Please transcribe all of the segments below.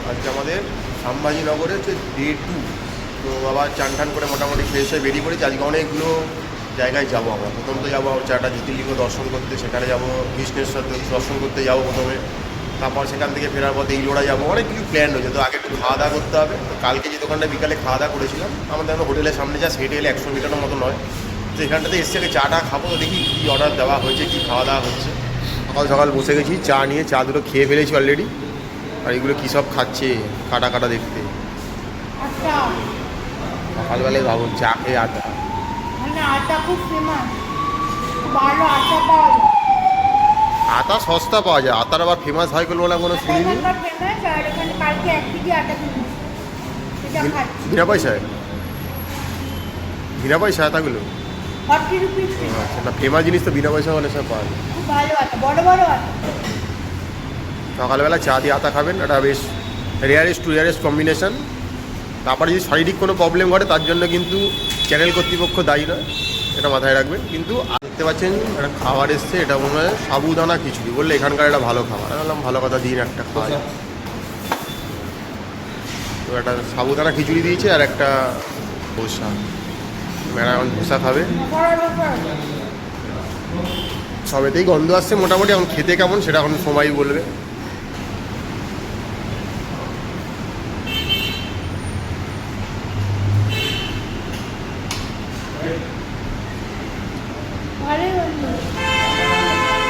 আজকে আমাদের শামবাজিনগরে হচ্ছে ডে 2। তো আবার চান টান করে মোটামুটি ফ্রেশ হয়ে বেরিয়ে পড়েছি। আজকে অনেকগুলো জায়গায় যাবো আমরা। প্রথম তো যাবো হচ্ছে একটা জ্যোতির্লিঙ্গ দর্শন করতে, সেখানে যাবো কৃষ্ণেশ্বর দর্শন করতে যাবো প্রথমে। তারপর সেখান থেকে ফেরার পথে ইলোড়া যাবো, অনেক কিছু প্ল্যান রয়েছে। তো আগে একটু খাওয়া দাওয়া করতে হবে। তো কালকে যে দোকানটা বিকালে খাওয়া দাওয়া করেছিলাম, আমাদের হোটেলের সামনে যা হেঁটে এলে 100 মিটারের মতো নয়। তো এখানটাতে এসে আগে চাটা খাবো। তো দেখি কী অর্ডার দেওয়া হয়েছে, কী খাওয়া দাওয়া হচ্ছে। সকাল সকাল বসে গেছি চা নিয়ে, চা দুটো খেয়ে ফেলেছি অলরেডি। আর এগুলো কী সব খাচ্ছে কাটা কাটা দেখতে। সকালবেলায় ভাবুন চা খেয়ে আটা, আটা খুব ফেমাস, ভালো আটা পাওয়া যায়। আটা সস্তা পাওয়া যায়, আটার আবার ফেমাস হয় বলে কোনো শুনিনি। ফেমাস আর এখানে কালকে 1 কেজি আটা কিনেছি, সেটা খাচ্ছি বিনা পয়সায়, বিনা পয়সা আটাগুলো 40 রুপিস। আচ্ছা, না ফেমাস জিনিস তো বিনা পয়সা হলে সব পাওয়া যায়। খুব ভালো আটা, বড় বড় আটা। সকালবেলা চা দিয়ে আটা খাবেন, এটা বেশ রেয়ারেস্ট টু রেয়ারেস্ট কম্বিনেশন। তারপরে যদি শারীরিক কোনো প্রবলেম ঘটে তার জন্য কিন্তু চ্যানেল কর্তৃপক্ষ দায়ী নয়, এটা মাথায় রাখবেন। কিন্তু দেখতে পাচ্ছেন একটা খাবার এসছে, এটা মনে হয় সাবুদানা খিচুড়ি। বললে এখানকার একটা ভালো খাবার, আমি বললাম ভালো কথা, দিন একটা খাওয়া যায়। তো একটা সাবুদানা খিচুড়ি দিয়েছে আর একটা ধোসা। ম্যাডাম এখন ধোসা খাবে। সবেতেই গন্ধ আসছে মোটামুটি, এখন খেতে কেমন সেটা এখন সময়ই বলবে।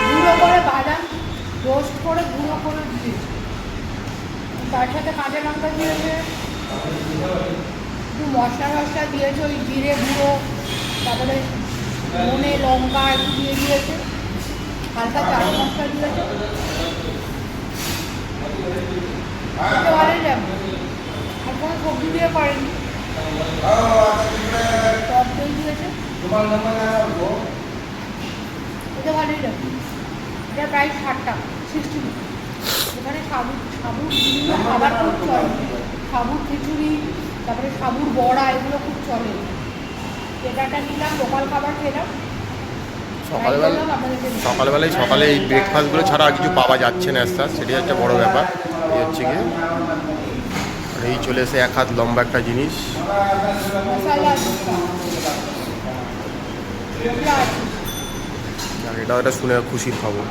গুঁড়ো করে বাদাম রোস্ট করে গুঁড়ো করে দিয়েছে, তার সাথে কাঁচা লঙ্কা দিয়েছে, একটু মশলা টশলা দিয়েছে, ওই জিরে গুঁড়ো, তারপরে ধনে লঙ্কা একটু দিয়ে দিয়েছে, হালকা চাট মশলা দিয়েছে। খেতে ভালোই লাগবে। আর কোনো সবজি দিয়ে করেনি, টক দই দিয়েছে, খেতে ভালোই লাগবে। এটা প্রায় 60 টাকা, 60 রুপি। এখানে সাবুর বিভিন্ন খাবার খুব চলে, সাবুর খিচুড়ি, তারপরে সাবুর বড়া, এগুলো খুব চলে। এটা নিলাম, লোকাল খাবার খেলাম। সকালে এই ব্রেকফাস্টগুলো ছাড়া আর কিছু পাওয়া যাচ্ছে না, আস্তে সেটাই হচ্ছে বড় ব্যাপার। এই হচ্ছে গিয়ে আর এই চলে এসে এক হাত লম্বা একটা জিনিস, আর এটাও একটা শুনে খুশির খবর।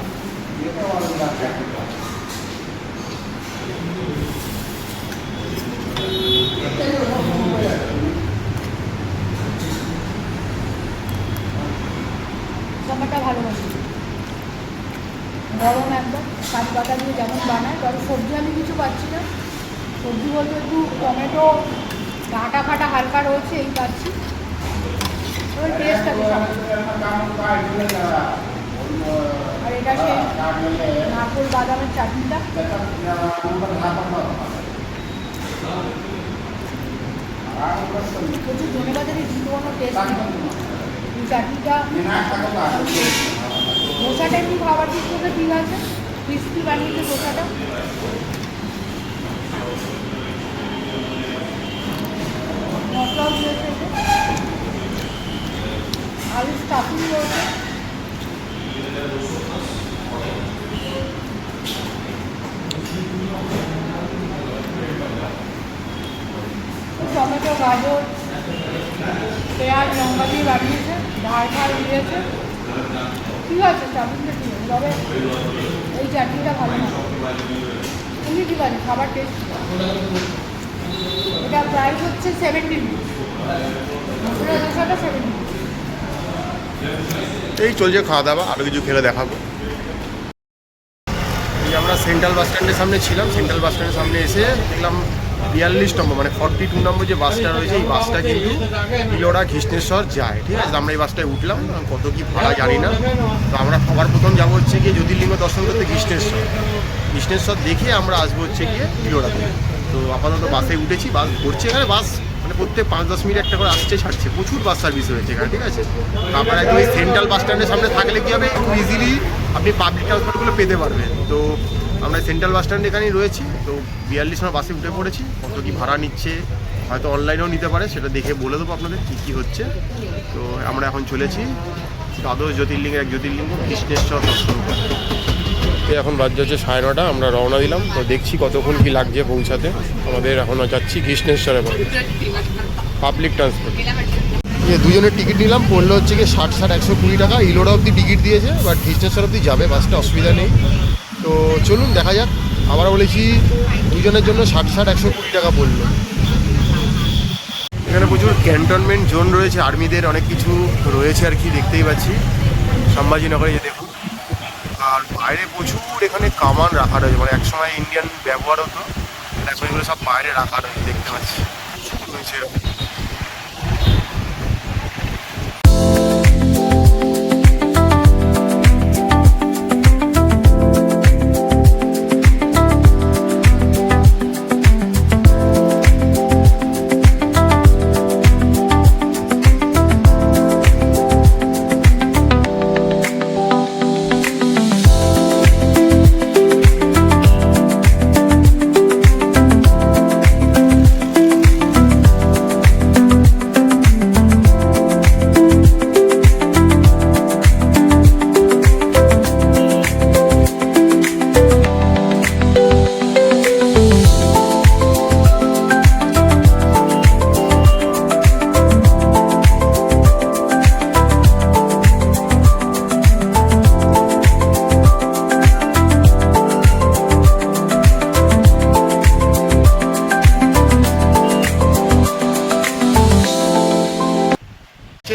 টমেটো ভালোবাসি, গরম একদম কাঁচা পাতা দিয়ে যেমন বানায়। তবে সবজি আমি কিছু পাচ্ছি না, সবজি বলতে একটু টমেটো ডাঁটা ফাটা হালকা রয়েছে, এই পাচ্ছি। ওই টেস্ট আছে। আর এটা সেই নারকেল বাদামের চাটনিটা, প্রচুর ধনেপাতারই কোনো টেস্ট নেই এই চাটনিটা। ধোসাটা একটু খাবার দিক থেকে ঠিক আছে, ক্রিস্পি বানিয়েছে ধোসাটা। মশলাও দিয়েছে, আলু স্টাফিং রয়েছে, টমেটো গাজর পেঁয়াজ লঙ্কা দিয়ে বানিয়েছে, ঝাল দিয়েছে, ঠিক আছে চাটনিটা ঠিক আছে। তবে এই চাটনিটা ভালো না, এমনি ঠিক আছে, খাবার টেস্ট। এটা প্রাইস হচ্ছে 70 রুপিস, ধোসাটা 70 রুপিস। এই চলছে খাওয়া দাওয়া, আরও কিছু খেলে দেখাবো। এই আমরা সেন্ট্রাল বাস স্ট্যান্ডের সামনে ছিলাম, সেন্ট্রাল বাস স্ট্যান্ডের সামনে এসে দেখলাম 42 নম্বর মানে 42 নম্বর যে বাসটা রয়েছে, এই বাসটা কিন্তু ইলোড়া কৃষ্ণেশ্বর যায়। ঠিক আছে, আমরা এই বাসটায় উঠলাম, কত কি ভাড়া জানি না। তো আমরা সবার প্রথম যাবো হচ্ছে গিয়ে জ্যোতির্লিঙ্গ দর্শন করতে কৃষ্ণেশ্বর দেখে আমরা আসবো হচ্ছে গিয়ে ইলোড়াতে। তো আপাতত বাসে উঠেছি, বাস ঘুরছে এখানে, বাস মানে প্রত্যেক 5-10 মিনিট একটা করে আসছে ছাড়ছে, প্রচুর বাস সার্ভিস রয়েছে এখানে। ঠিক আছে, তারপরে একদম এই সেন্ট্রাল বাস স্ট্যান্ডের সামনে থাকলে কী হবে, খুব ইজিলি আপনি পাবলিক ট্রান্সপোর্টগুলো পেতে পারবেন। তো আমরা সেন্ট্রাল বাস স্ট্যান্ড এখানেই রয়েছি। তো 42 নম্বর বাসে উঠে পড়েছি, কত কী ভাড়া নিচ্ছে হয়তো অনলাইনেও নিতে পারে, সেটা দেখে বলে দেবো আপনাদের কী কী হচ্ছে। তো আমরা এখন চলেছি দ্বাদশ জ্যোতির্লিঙ্গের এক জ্যোতির্লিঙ্গ কৃষ্ণেশ্বর দর্শন করতে। তো এখন বাজে হচ্ছে 9:30, আমরা রওনা দিলাম। তো দেখছি কতক্ষণ কি লাগছে পৌঁছাতে। আমাদের এখনও যাচ্ছি কৃষ্ণেশ্বরে পাবলিক ট্রান্সপোর্ট। দুজনের টিকিট নিলাম, পড়লো হচ্ছে কি 60-120 টাকা। ইলোরা অবধি টিকিট দিয়েছে, বাট কৃষ্ণেশ্বর অবধি যাবে বাসটা, অসুবিধা নেই। তো চলুন দেখা যাক। আমরা বলেছি দুজনের জন্য 60-120 টাকা পড়লো। এখানে প্রচুর ক্যান্টনমেন্ট জোন রয়েছে, আর্মিদের অনেক কিছু রয়েছে আর কি, দেখতেই পাচ্ছি সম্ভাজিনগরে যে দেখুন। আর বাইরে প্রচুর এখানে কামান রাখা রয়েছে, মানে একসময় ইন্ডিয়ান ব্যবহার হতো, এখন এগুলো সব বাইরে রাখা রয়েছে দেখতে পাচ্ছি।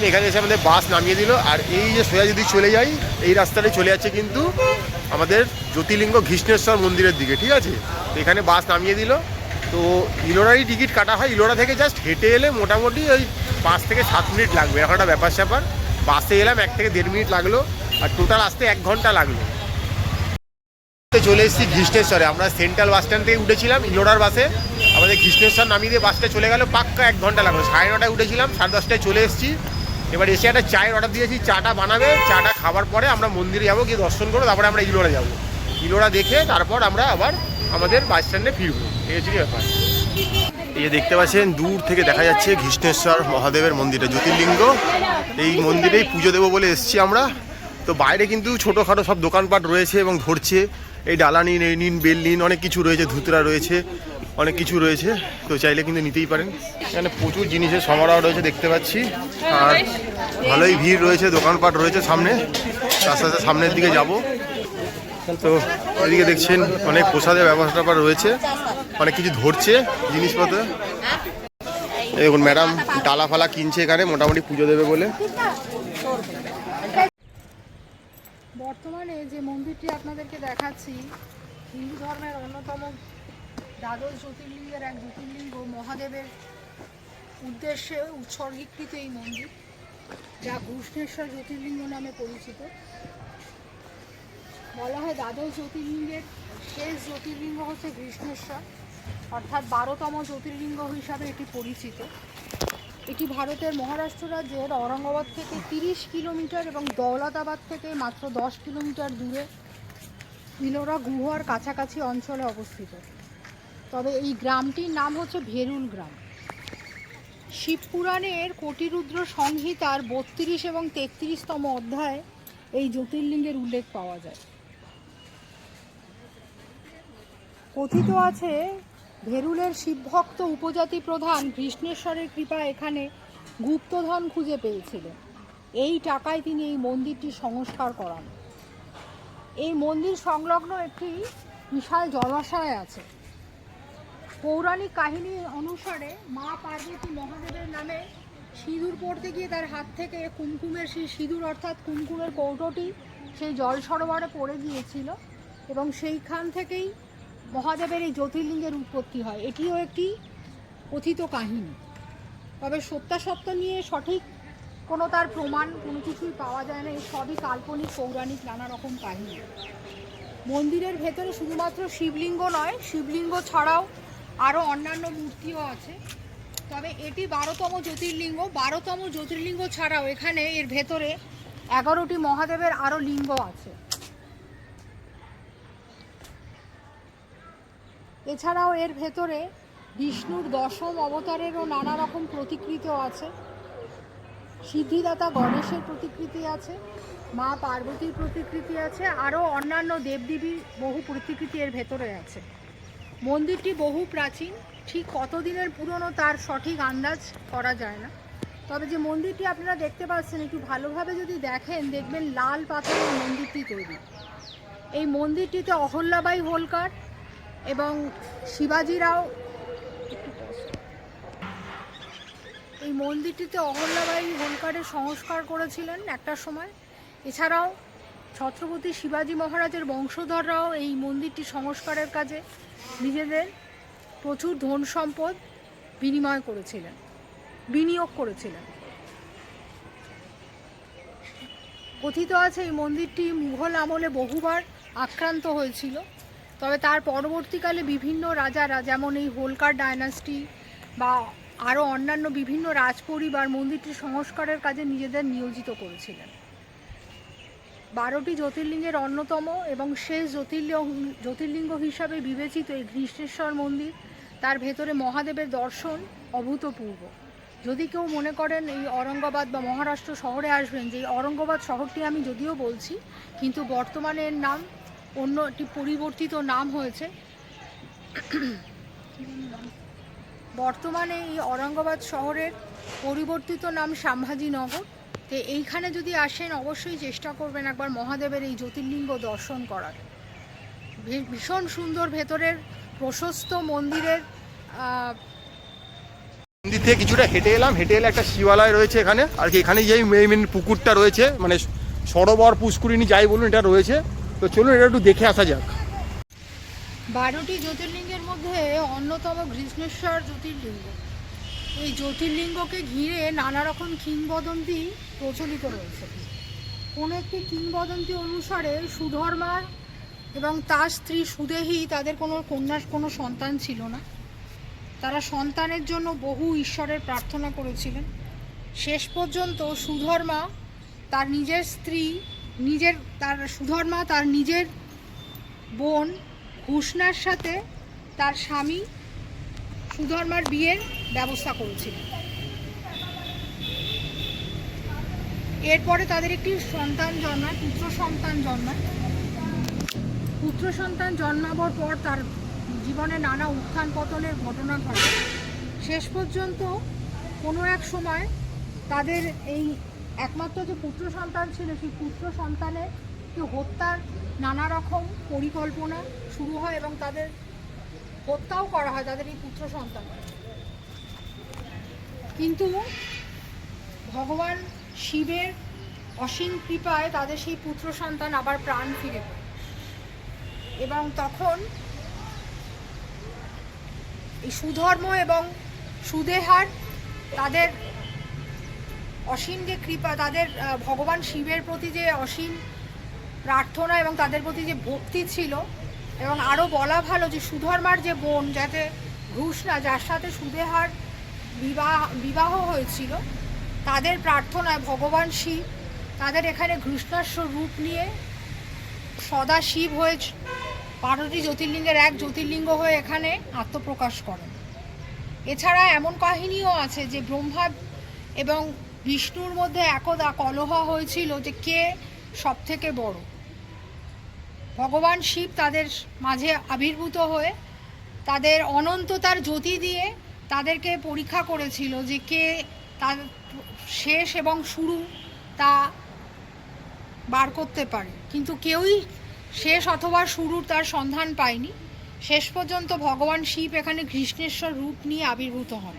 এখানে এসে আমাদের বাস নামিয়ে দিল। আর এই যে সোজা যদি চলে যাই, এই রাস্তাটাই চলে যাচ্ছে কিন্তু আমাদের জ্যোতির্লিঙ্গ ঘৃষ্ণেশ্বর মন্দিরের দিকে, ঠিক আছে। তো এখানে বাস নামিয়ে দিল। তো ইলোরারই টিকিট কাটা হয়। ইলোরা থেকে জাস্ট হেঁটে এলে মোটামুটি ওই 5 থেকে 7 মিনিট লাগবে, এখন একটা ব্যাপার স্যাপার। বাসে এলাম 1 থেকে 1.5 মিনিট লাগলো, আর টোটাল আসতে 1 ঘন্টা লাগলো। চলে এসেছি ঘৃষ্ণেশ্বরে। আমরা সেন্ট্রাল বাস স্ট্যান্ড থেকে উঠেছিলাম ইলোরার বাসে, আমাদের ঘৃষ্ণেশ্বর নামিয়ে দিয়ে বাসটা চলে গেল, পাক্কা 1 ঘন্টা লাগলো। 9:30টায় উঠেছিলাম, 10:30টায় চলে এসেছি। এবার এসে একটা চায়ের অর্ডার দিয়েছি, চাটা বানাবে। চাটা খাবার পরে আমরা মন্দিরে যাবো, গিয়ে দর্শন করবো, তারপরে আমরা ইলোরা যাবো। ইলোরা দেখে তারপর আমরা আবার আমাদের বাস স্ট্যান্ডে ফিরবো, এই হচ্ছে ব্যাপার। এই দেখতে পাচ্ছেন দূর থেকে দেখা যাচ্ছে ঘৃষ্ণেশ্বর মহাদেবের মন্দিরটা, জ্যোতির্লিঙ্গ। এই মন্দিরেই পুজো দেবো বলে এসেছি আমরা। তো বাইরে কিন্তু ছোটোখাটো সব দোকানপাট রয়েছে এবং ধরছে, এই ডালা নিন, এই নিন, বেল নিন, অনেক কিছু রয়েছে, ধুতরা রয়েছে, অনেক কিছু রয়েছে। তো চাইলে কিন্তু নিতেই পারেন। এখানে প্রচুর জিনিসের সমারোহ রয়েছে দেখতে পাচ্ছি, আর ভালোই ভিড় রয়েছে, দোকানপাট রয়েছে সামনে। আস্তে আস্তে সামনের দিকে যাব। তো এদিকে দেখছেন অনেক প্রসাদের ব্যবস্থা রয়েছে, অনেক কিছু ধরছে জিনিসপত্র। দেখুন ম্যাডাম ডালা ফালা কিনছে এখানে, মোটামুটি পুজো দেবে বলে। বর্তমানে যে মন্দিরটি আপনাদেরকে দেখাচ্ছি, হিন্দু ধর্মের অন্যতম দ্বাদশ জ্যোতির্লিঙ্গের এক জ্যোতির্লিঙ্গ মহাদেবের উদ্দেশ্যে উৎসর্গীকৃত এই মন্দির, যা ঘৃষ্ণেশ্বর জ্যোতির্লিঙ্গ নামে পরিচিত। বলা হয় দ্বাদশ জ্যোতির্লিঙ্গের শেষ জ্যোতির্লিঙ্গ হচ্ছে ঘৃষ্ণেশ্বর, অর্থাৎ 12তম জ্যোতির্লিঙ্গ হিসাবে এটি পরিচিত। এটি ভারতের মহারাষ্ট্র রাজ্যের ঔরঙ্গাবাদ থেকে 30 কিলোমিটার এবং দৌলতাবাদ থেকে মাত্র 10 কিলোমিটার দূরে ইলোরা গুহার কাছাকাছি অঞ্চলে অবস্থিত। তবে এই গ্রামটির নাম হচ্ছে ভেরুল গ্রাম। শিবপুরাণের কোটিরুদ্র সংহিতার 32 এবং 33তম অধ্যায়ে এই জ্যোতির্লিঙ্গের উল্লেখ পাওয়া যায়। কথিত আছে ভেরুলের শিবভক্ত উপজাতি প্রধান কৃষ্ণেশ্বরের কৃপায় এখানে গুপ্তধন খুঁজে পেয়েছিলেন। এই টাকায় তিনি এই মন্দিরটি সংস্কার করান। এই মন্দির সংলগ্ন একটি বিশাল জলাশয় আছে। পৌরাণিক কাহিনী অনুসারে মা পার্বতী মহাদেবের নামে সিঁদুর পড়তে গিয়ে তার হাত থেকে কুমকুমের সেই সিঁদুর অর্থাৎ কুমকুমের কৌটোটি সেই জল সরোবরে পড়ে গিয়েছিল এবং সেইখান থেকেই মহাদেবের এই জ্যোতির্লিঙ্গের উৎপত্তি হয়। এটিও একটি কথিত কাহিনী, তবে সত্যাসত্য নিয়ে সঠিক কোনো তার প্রমাণ কোনো কিছুই পাওয়া যায় না। এই সবই কাল্পনিক পৌরাণিক নানা রকম কাহিনী। মন্দিরের ভেতরে শুধুমাত্র শিবলিঙ্গ নয়, শিবলিঙ্গ ছাড়াও আরও অন্যান্য মূর্তিও আছে। তবে এটি 12তম জ্যোতির্লিঙ্গ। 12তম জ্যোতির্লিঙ্গ ছাড়াও এখানে এর ভেতরে 11টি মহাদেবের আরও লিঙ্গ আছে। এছাড়াও এর ভেতরে বিষ্ণুর 10ম অবতারেরও নানা রকম প্রতিকৃতিও আছে। সিদ্ধিদাতা গণেশের প্রতিকৃতি আছে মা পার্বতীর প্রতিকৃতি আছে, আরও অন্যান্য দেবদেবীর বহু প্রতিকৃতি এর ভেতরে আছে। মন্দিরটি বহু প্রাচীন, ঠিক কতদিনের পুরনো তার সঠিক আন্দাজ করা যায় না। তবে যে মন্দিরটি আপনারা দেখতে পাচ্ছেন, একটু ভালোভাবে যদি দেখেন দেখবেন লাল পাথরের মন্দিরটি তৈরি। এই মন্দিরটিতে অহল্যাবাই হোলকার এবং শিবাজিরাও এই মন্দিরটিতে অহল্যাবাই হোলকারের সংস্কার করেছিলেন একটা সময়। এছাড়াও ছত্রপতি শিবাজি মহারাজের বংশধররাও এই মন্দিরটি সংস্কারের কাজে নিজেদের প্রচুর ধন সম্পদ বিনিয়োগ করেছিলেন। কথিত আছে এই মন্দিরটি মুঘল আমলে বহুবার আক্রান্ত হয়েছিল, তবে তার পরবর্তীকালে বিভিন্ন রাজারা, যেমন এই হোলকার ডায়নাস্টি বা আরও অন্যান্য বিভিন্ন রাজপরিবার মন্দিরটি সংস্কারের কাজে নিজেদের নিয়োজিত করেছিলেন। 12টি জ্যোতির্লিঙ্গের অন্যতম এবং শেষ জ্যোতির্লিঙ্গ হিসাবে বিবেচিত এই ঘৃষ্ণেশ্বর মন্দির, তার ভেতরে মহাদেবের দর্শন অভূতপূর্ব। যদি কেউ মনে করেন এই অরঙ্গাবাদ বা মহারাষ্ট্র শহরে আসবেন, যে অরঙ্গাবাদ শহরটি আমি যদিও বলছি, কিন্তু বর্তমানে এর নাম অন্য একটি পরিবর্তিত নাম হয়েছে। বর্তমানে এই অরঙ্গাবাদ শহরের পরিবর্তিত নাম সম্ভাজিনগর। তো এইখানে যদি আসেন অবশ্যই চেষ্টা করবেন একবার মহাদেবের এই জ্যোতির্লিঙ্গ দর্শন করার। ভীষণ সুন্দর ভেতরের প্রশস্ত মন্দির থেকে কিছুটা হেঁটে এলে একটা শিবালয় রয়েছে এখানে আর কি। এখানে যেই মেইন পুকুরটা রয়েছে, মানে সরোবর পুষ্করিণী যাই বলুন, এটা রয়েছে। তো চলুন এটা একটু দেখে আসা যাক। 12টি জ্যোতির্লিঙ্গের মধ্যে অন্যতম ঘৃষ্ণেশ্বর জ্যোতির্লিঙ্গ। এই জ্যোতির্লিঙ্গকে ঘিরে নানা রকম কিংবদন্তি প্রচলিত রয়েছে। কোনো একটি কিংবদন্তি অনুসারে সুধর্মা এবং তার স্ত্রী সুদেহী, তাদের কোনো সন্তান ছিল না। তারা সন্তানের জন্য বহু ঈশ্বরের প্রার্থনা করেছিলেন। শেষ পর্যন্ত সুধর্মা তার নিজের বোন হুসনার সাথে তার স্বামী সুধর্মার বিয়ের ব্যবস্থা করেছিলেন। এরপরে তাদের একটি পুত্র সন্তান জন্মাবার পর তার জীবনে নানা উত্থান পতনের ঘটনা ঘটে। শেষ পর্যন্ত কোনো এক সময় তাদের এই একমাত্র যে পুত্র সন্তান ছিল, সেই পুত্র সন্তানের হত্যার নানা রকম পরিকল্পনা শুরু হয় এবং তাদের হত্যাও করা হয়, তাদের এই পুত্র সন্তান। কিন্তু ভগবান শিবের অসীম কৃপায় তাদের সেই পুত্র সন্তান আবার প্রাণ ফিরে পায় এবং তখন এই সুধর্ম এবং সুদেহার তাদের অসীম যে কৃপা, তাদের ভগবান শিবের প্রতি যে অসীম প্রার্থনা এবং তাদের প্রতি যে ভক্তি ছিল, এবং আরও বলা ভালো যে সুধর্মার যে বোন, যাতে ঘুষনা, যার সাথে সুদেহার বিবাহ হয়েছিল, তাদের প্রার্থনায় ভগবান শিব তাদের এখানে ঘৃষ্ণেশ্বর রূপ নিয়ে সদা শিব হয়ে 12টি জ্যোতির্লিঙ্গের এক জ্যোতির্লিঙ্গ হয়ে এখানে আত্মপ্রকাশ করেন। এছাড়া এমন কাহিনীও আছে যে ব্রহ্মা এবং বিষ্ণুর মধ্যে একদা কলহ হয়েছিল যে কে সব থেকে বড়। ভগবান শিব তাদের মাঝে আবির্ভূত হয়ে তাদের অনন্ততার জ্যোতি দিয়ে তাদেরকে পরীক্ষা করেছিল যে কে তার শেষ এবং শুরু তা বার করতে পারে, কিন্তু কেউই শেষ অথবা শুরুর তার সন্ধান পায়নি। শেষ পর্যন্ত ভগবান শিব এখানে ঘৃষ্ণেশ্বর রূপ নিয়ে আবির্ভূত হন।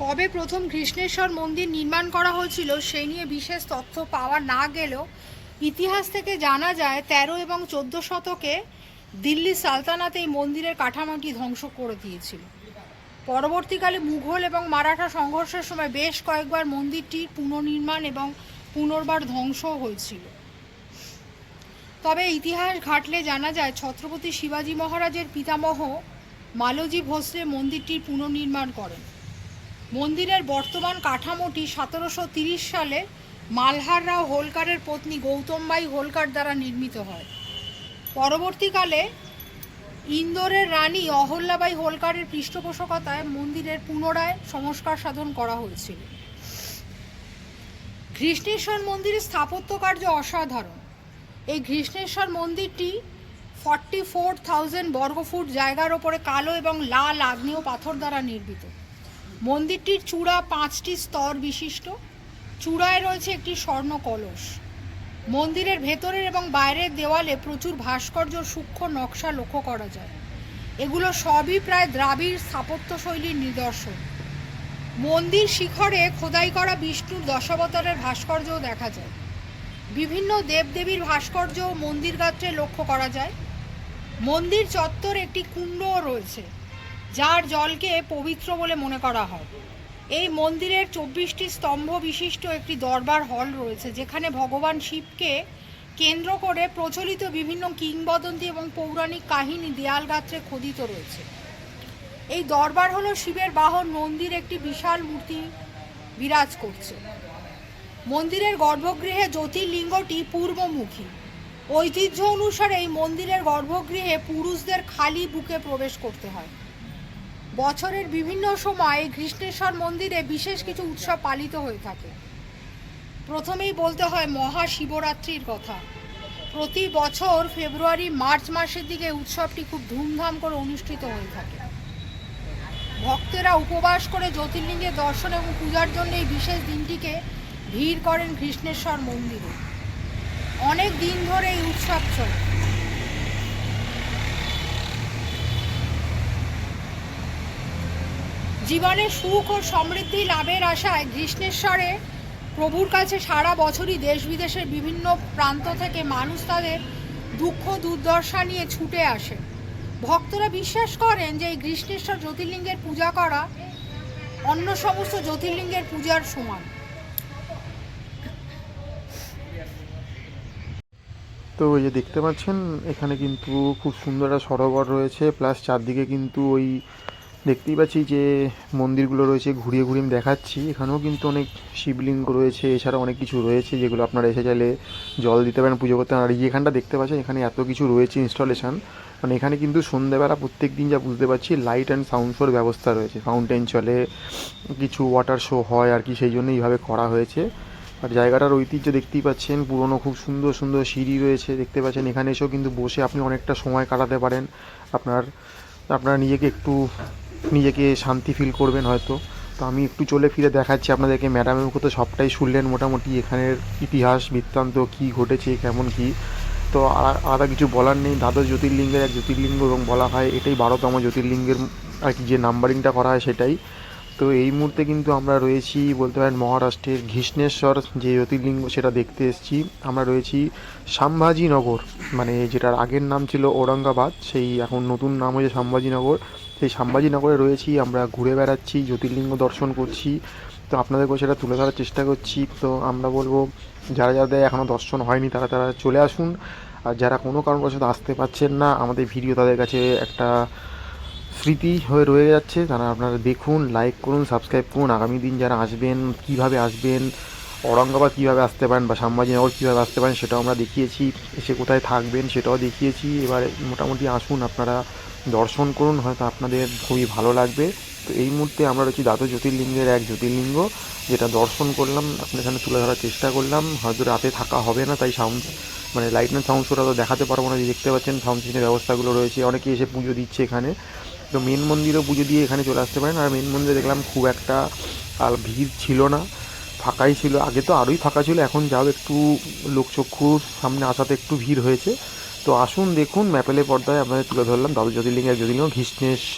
কবে প্রথম ঘৃষ্ণেশ্বর মন্দির নির্মাণ করা হয়েছিল সেই নিয়ে বিশেষ তথ্য পাওয়া না গেলেও ইতিহাস থেকে জানা যায় 13 এবং 14 শতকে দিল্লি সালতানাতে এই মন্দিরের কাঠামোটি ধ্বংস করে দিয়েছিল। পরবর্তীকালে মুঘল এবং মারাঠা সংঘর্ষের সময় বেশ কয়েকবার মন্দিরটির পুনর্নির্মাণ এবং পুনর্বার ধ্বংস হয়েছিল। তবে ইতিহাস ঘাটলে জানা যায় ছত্রপতি শিবাজি মহারাজের পিতামহ মালোজি ভোসলে মন্দিরটির পুনর্নির্মাণ করেন। মন্দিরের বর্তমান কাঠামোটি 1730 সালে মালহার রাও হোলকারের পত্নী গৌতমবাই হোলকার দ্বারা নির্মিত হয়। পরবর্তীকালে ইন্দোরের রানী অহল্যাবাই হোলকারের পৃষ্ঠপোষকতায় মন্দিরের পুনরায় সংস্কার সাধন করা হয়েছিল। ঘৃষ্ণেশ্বর মন্দিরের স্থাপত্য কার্য অসাধারণ। এই ঘৃষ্ণেশ্বর মন্দিরটি 44,000 বর্গফুট জায়গার ওপরে কালো এবং লাল আগ্নেয় পাথর দ্বারা নির্মিত। মন্দিরটির চূড়া 5টি স্তর বিশিষ্ট। চূড়ায় রয়েছে একটি স্বর্ণ কলস। মন্দিরের ভেতরের এবং বাইরের দেওয়ালে প্রচুর ভাস্কর্য সূক্ষ্ম নকশা লক্ষ্য করা যায়। এগুলো সবই প্রায় দ্রাবিড় স্থাপত্যশৈলীর নিদর্শন। মন্দির শিখরে খোদাই করা বিষ্ণুর দশাবতারের ভাস্কর্যও দেখা যায়। বিভিন্ন দেবদেবীর ভাস্কর্য মন্দির গাত্রে লক্ষ্য করা যায়। মন্দির চত্বর একটি কুণ্ডও রয়েছে, যার জলকে পবিত্র বলে মনে করা হয়। এই মন্দিরের 24টি স্তম্ভ বিশিষ্ট একটি দরবার হল রয়েছে, যেখানে ভগবান শিবকে কেন্দ্র করে প্রচলিত বিভিন্ন কিংবদন্তি এবং পৌরাণিক কাহিনী দেয়াল গাত্রে খোদিত রয়েছে। এই দরবার হলো শিবের বাহন নন্দীর একটি বিশাল মূর্তি বিরাজ করছে। মন্দিরের গর্ভগৃহে জ্যোতির্লিঙ্গটি পূর্বমুখী। ঐতিহ্য অনুসারে এই মন্দিরের গর্ভগৃহে পুরুষদের খালি বুকে প্রবেশ করতে হয়। বছরের বিভিন্ন সময় ঘৃষ্ণেশ্বর মন্দিরে বিশেষ কিছু উৎসব পালিত হয়ে থাকে। প্রথমেই বলতে হয় মহাশিবরাত্রির কথা। প্রতি বছর ফেব্রুয়ারি মার্চ মাসের দিকে উৎসবটি খুব ধুমধাম করে অনুষ্ঠিত হয়ে থাকে। ভক্তেরা উপবাস করে জ্যোতির্লিঙ্গের দর্শন এবং পূজার জন্য এই বিশেষ দিনটিকে ভিড় করেন ঘৃষ্ণেশ্বর মন্দিরে। অনেক দিন ধরে এই উৎসব চলে। জীবনে সুখ ও সমৃদ্ধি লাভের আশায় ঘৃষ্ণেশ্বরে প্রভুর কাছে সারা বছরই দেশ বিদেশের বিভিন্ন প্রান্ত থেকে মানুষ তাদের দুঃখ দুর্দশা নিয়ে ছুটে আসে। ভক্তরা বিশ্বাস করেন যে এই ঘৃষ্ণেশ্বর জ্যোতির্লিঙ্গের পূজা করা অন্য সমস্ত জ্যোতির্লিঙ্গের পূজার সমান। তো এই যে দেখতে পাচ্ছেন এখানে কিন্তু খুব সুন্দর একটা সরোবর রয়েছে, প্লাস চারদিকে কিন্তু ওই দেখতেই পাচ্ছি যে মন্দিরগুলো রয়েছে, ঘুরিয়ে ঘুরিয়ে আমি দেখাচ্ছি। এখানেও কিন্তু অনেক শিবলিঙ্গ রয়েছে, এছাড়া অনেক কিছু রয়েছে যেগুলো আপনারা এসে চাইলে জল দিতে পারেন, পুজো করতে পারেন। আর এই এখানটা দেখতে পাচ্ছেন এখানে এত কিছু রয়েছে ইনস্টলেশন, মানে এখানে কিন্তু সন্ধ্যেবেলা প্রত্যেক দিন যা বুঝতে পারছি লাইট অ্যান্ড সাউন্ড শোর ব্যবস্থা রয়েছে, ফাউন্টেন চলে, কিছু ওয়াটার শো হয় আর কি, সেই জন্য এইভাবে করা হয়েছে। আর জায়গাটার ঐতিহ্য দেখতেই পাচ্ছেন, পুরনো খুব সুন্দর সুন্দর সিঁড়ি রয়েছে দেখতে পাচ্ছেন। এখানে এসেও কিন্তু বসে আপনি অনেকটা সময় কাটাতে পারেন, আপনার নিজেকে শান্তি ফিল করবেন হয়তো। তো আমি একটু চলে ফিরে দেখাচ্ছি আপনাদেরকে। ম্যাডামের মুখে তো সবটাই শুনলেন মোটামুটি, এখানের ইতিহাস বৃত্তান্ত কী ঘটেছে কেমন কী। তো আলাদা কিছু বলার নেই। দ্বাদশ জ্যোতির্লিঙ্গের এক জ্যোতির্লিঙ্গ এবং বলা হয় এটাই 12তম জ্যোতির্লিঙ্গের আর কি, যে নাম্বারিংটা করা হয় সেটাই। তো এই মুহূর্তে কিন্তু আমরা রয়েছি বলতে পারেন মহারাষ্ট্রের ঘৃষ্ণেশ্বর যে জ্যোতির্লিঙ্গ সেটা দেখতে এসেছি। আমরা রয়েছি সম্ভাজিনগর, মানে যেটার আগের নাম ছিল ঔরঙ্গাবাদ, সেই এখন নতুন নাম হয়েছে সম্ভাজিনগর। সেই সম্ভাজিনগরে রয়েছি, আমরা ঘুরে বেড়াচ্ছি, জ্যোতির্লিঙ্গ দর্শন করছি। তো আপনাদেরকেও সেটা তুলে ধরার চেষ্টা করছি। তো আমরা বলবো যাদের এখনও দর্শন হয়নি তারা চলে আসুন। আর যারা কোনো কারণবশত আসতে পারছেন না, আমাদের ভিডিও তাদের কাছে একটা স্মৃতি হয়ে রয়ে যাচ্ছে। তারা আপনারা দেখুন, লাইক করুন, সাবস্ক্রাইব করুন। আগামী দিন যারা আসবেন, কীভাবে আসবেন, ঔরঙ্গাবাদ কীভাবে আসতে পারেন বা সম্ভাজিনগর কীভাবে আসতে পারেন সেটাও আমরা দেখিয়েছি, এসে কোথায় থাকবেন সেটাও দেখিয়েছি। এবার মোটামুটি আসুন, আপনারা দর্শন করুন, হয়তো আপনাদের খুবই ভালো লাগবে। তো এই মুহূর্তে আমরা রয়েছি দ্বাদশ জ্যোতির্লিঙ্গের এক জ্যোতির্লিঙ্গ, যেটা দর্শন করলাম, আপনার এখানে তুলে ধরার চেষ্টা করলাম। হয়তো রাতে থাকা হবে না, তাই মানে লাইট অ্যান্ড সাউন্ড শোটা তো দেখাতে পারবো না। যে দেখতে পাচ্ছেন সাউন্ড সিস্টেমের ব্যবস্থাগুলো রয়েছে, অনেকে এসে পুজো দিচ্ছে এখানে। তো মেন মন্দিরেও পুজো দিয়ে এখানে চলে আসতে পারেন। আর মেন মন্দিরে দেখলাম খুব একটা আর ভিড় ছিল না, ফাঁকাই ছিল। আগে তো আরোই ফাঁকা ছিল, এখন যাও একটু লোকচক্ষুর সামনে আসাতে একটু ভিড় হয়েছে। তো আসুন দেখুন, ম্যাপেলের পর্দায় আপনাদের তুলে ধরলাম দ্বাদশ জ্যোতির্লিঙ্গের জ্যোতির্লিঙ্গ ঘৃষ্ণেশ্বর।